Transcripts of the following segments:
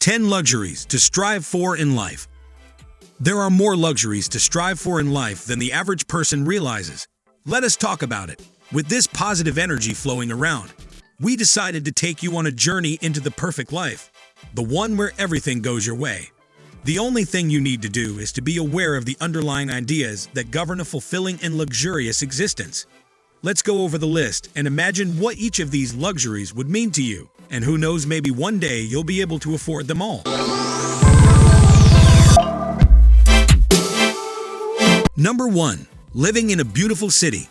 10 luxuries to strive for in life. There are more luxuries to strive for in life than the average person realizes. Let us talk about it. With this positive energy flowing around, we decided to take you on a journey into the perfect life, the one where everything goes your way. The only thing you need to do is to be aware of the underlying ideas that govern a fulfilling and luxurious existence. Let's go over the list and imagine what each of these luxuries would mean to you. And who knows, maybe one day you'll be able to afford them all. Number 1. Living in a beautiful city.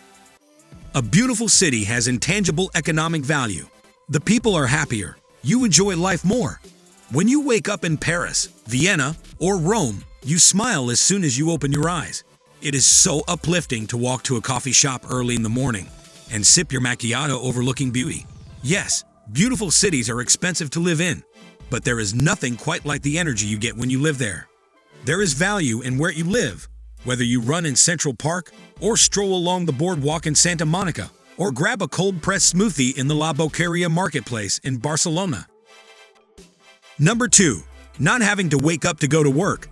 A beautiful city has intangible economic value. The people are happier. You enjoy life more. When you wake up in Paris, Vienna, or Rome, you smile as soon as you open your eyes. It is so uplifting to walk to a coffee shop early in the morning and sip your macchiato overlooking beauty. Yes, beautiful cities are expensive to live in, but there is nothing quite like the energy you get when you live there. There is value in where you live, whether you run in Central Park or stroll along the boardwalk in Santa Monica or grab a cold-pressed smoothie in the La Boqueria marketplace in Barcelona. Number 2. Not having to wake up to go to work.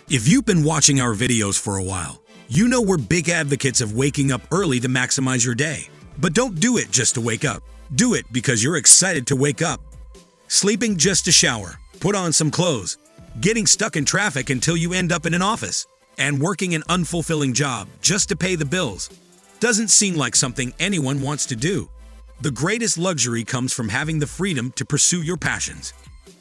If you've been watching our videos for a while, you know we're big advocates of waking up early to maximize your day. But don't do it just to wake up. Do it because you're excited to wake up. Sleeping just to shower, put on some clothes, getting stuck in traffic until you end up in an office, and working an unfulfilling job just to pay the bills doesn't seem like something anyone wants to do. The greatest luxury comes from having the freedom to pursue your passions.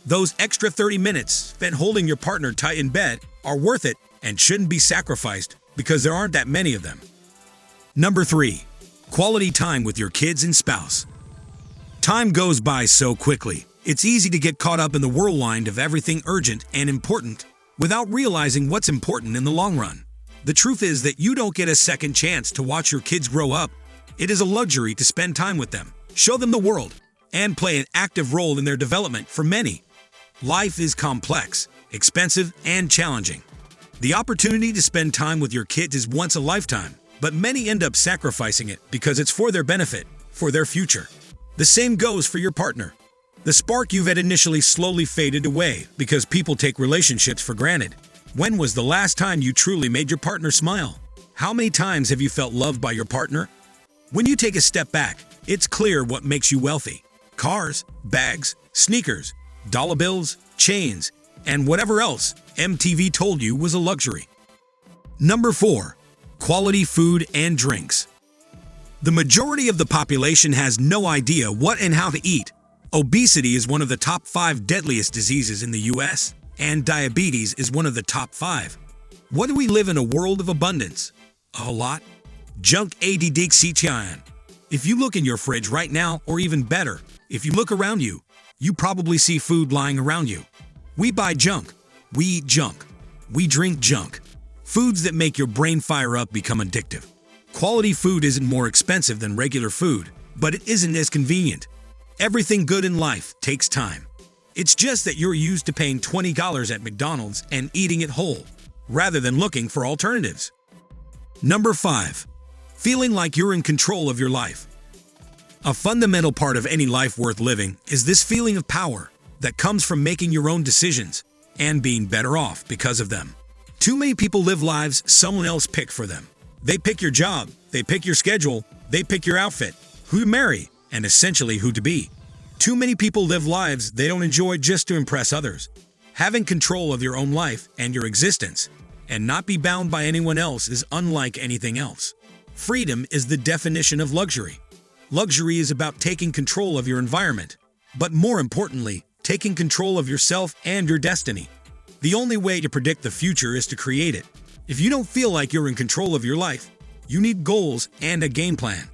Those extra 30 minutes spent holding your partner tight in bed are worth it and shouldn't be sacrificed because there aren't that many of them. Number 3. Quality time with your kids and spouse. Time goes by so quickly, it's easy to get caught up in the whirlwind of everything urgent and important without realizing what's important in the long run. The truth is that you don't get a second chance to watch your kids grow up. It is a luxury to spend time with them, show them the world, and play an active role in their development. For many, life is complex, expensive, and challenging. The opportunity to spend time with your kids is once a lifetime, but many end up sacrificing it because it's for their benefit, for their future. The same goes for your partner. The spark you've had initially slowly faded away because people take relationships for granted. When was the last time you truly made your partner smile? How many times have you felt loved by your partner? When you take a step back, it's clear what makes you wealthy. Cars, bags, sneakers, dollar bills, chains, and whatever else MTV told you was a luxury. Number 4. Quality food and drinks. The majority of the population has no idea what and how to eat. Obesity is one of the top 5 deadliest diseases in the US, and diabetes is one of the top 5. What do we live in a world of abundance? A whole lot. Junk ADDCTIN. If you look in your fridge right now, or even better, if you look around you, you probably see food lying around you. We buy junk. We eat junk. We drink junk. Foods that make your brain fire up become addictive. Quality food isn't more expensive than regular food, but it isn't as convenient. Everything good in life takes time. It's just that you're used to paying $20 at McDonald's and eating it whole, rather than looking for alternatives. Number 5. Feeling like you're in control of your life. A fundamental part of any life worth living is this feeling of power that comes from making your own decisions and being better off because of them. Too many people live lives someone else picked for them. They pick your job, they pick your schedule, they pick your outfit, who to marry, and essentially who to be. Too many people live lives they don't enjoy just to impress others. Having control of your own life and your existence, and not be bound by anyone else, is unlike anything else. Freedom is the definition of luxury. Luxury is about taking control of your environment, but more importantly, taking control of yourself and your destiny. The only way to predict the future is to create it. If you don't feel like you're in control of your life, you need goals and a game plan.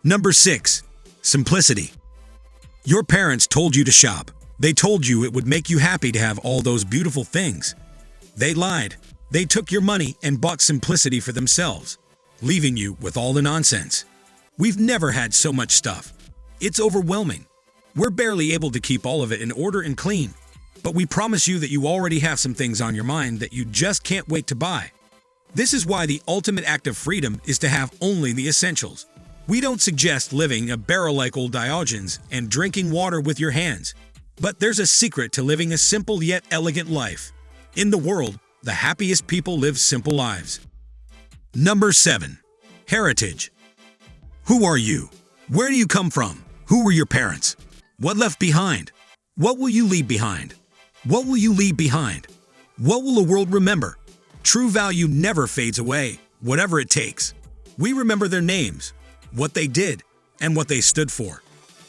Number 6. Simplicity. Your parents told you to shop. They told you it would make you happy to have all those beautiful things. They lied. They took your money and bought simplicity for themselves, leaving you with all the nonsense. We've never had so much stuff. It's overwhelming. We're barely able to keep all of it in order and clean. But we promise you that you already have some things on your mind that you just can't wait to buy. This is why the ultimate act of freedom is to have only the essentials. We don't suggest living a barrel like old Diogenes and drinking water with your hands. But there's a secret to living a simple yet elegant life. In the world, the happiest people live simple lives. Number 7. Heritage. Who are you? Where do you come from? Who were your parents? What left behind? What will you leave behind? What will you leave behind? What will the world remember? True value never fades away, whatever it takes. We remember their names, what they did, and what they stood for.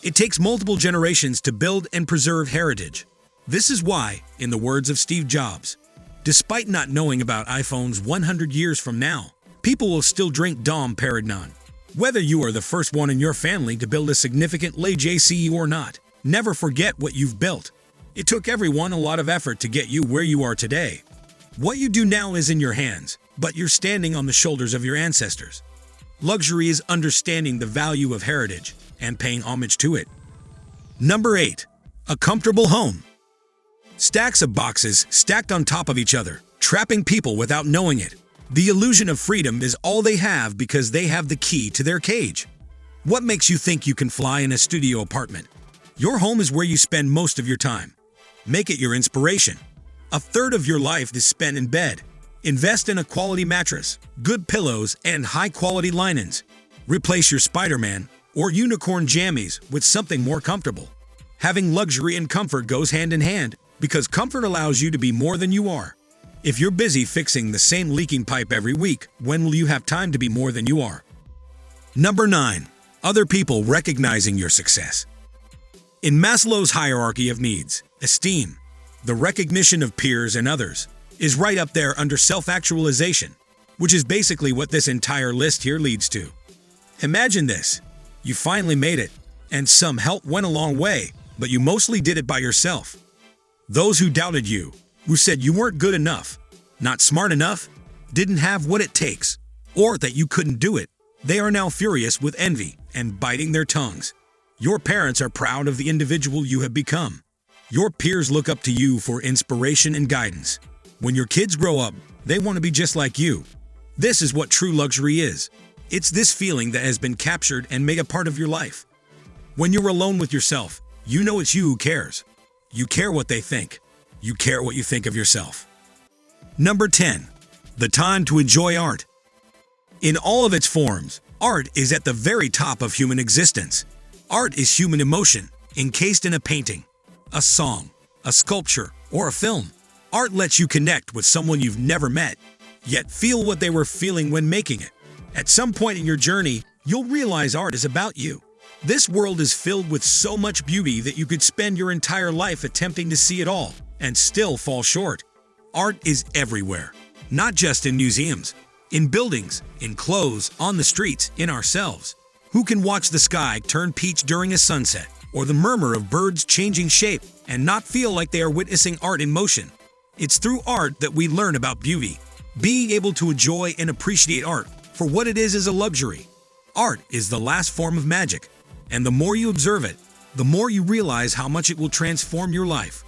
It takes multiple generations to build and preserve heritage. This is why, in the words of Steve Jobs, despite not knowing about iPhones 100 years from now, people will still drink Dom Perignon. Whether you are the first one in your family to build a significant legacy or not, never forget what you've built. It took everyone a lot of effort to get you where you are today. What you do now is in your hands, but you're standing on the shoulders of your ancestors. Luxury is understanding the value of heritage and paying homage to it. Number 8. A comfortable home. Stacks of boxes stacked on top of each other, trapping people without knowing it. The illusion of freedom is all they have because they have the key to their cage. What makes you think you can fly in a studio apartment? Your home is where you spend most of your time. Make it your inspiration. A third of your life is spent in bed. Invest in a quality mattress, good pillows, and high-quality linens. Replace your Spider-Man or unicorn jammies with something more comfortable. Having luxury and comfort goes hand in hand because comfort allows you to be more than you are. If you're busy fixing the same leaking pipe every week, when will you have time to be more than you are? Number 9. Other people recognizing your success. In Maslow's hierarchy of needs, esteem, the recognition of peers and others, is right up there under self-actualization, which is basically what this entire list here leads to. Imagine this. You finally made it, and some help went a long way, but you mostly did it by yourself. Those who doubted you, who said you weren't good enough, not smart enough, didn't have what it takes, or that you couldn't do it, they are now furious with envy and biting their tongues. Your parents are proud of the individual you have become. Your peers look up to you for inspiration and guidance. When your kids grow up, they want to be just like you. This is what true luxury is. It's this feeling that has been captured and made a part of your life. When you're alone with yourself, you know it's you who cares. You care what they think. You care what you think of yourself. Number 10. The time to enjoy art. In all of its forms, art is at the very top of human existence. Art is human emotion, encased in a painting, a song, a sculpture, or a film. Art lets you connect with someone you've never met, yet feel what they were feeling when making it. At some point in your journey, you'll realize art is about you. This world is filled with so much beauty that you could spend your entire life attempting to see it all and still fall short. Art is everywhere, not just in museums, in buildings, in clothes, on the streets, in ourselves. Who can watch the sky turn peach during a sunset, or the murmur of birds changing shape, and not feel like they are witnessing art in motion? It's through art that we learn about beauty. Being able to enjoy and appreciate art for what it is a luxury. Art is the last form of magic, and the more you observe it, the more you realize how much it will transform your life.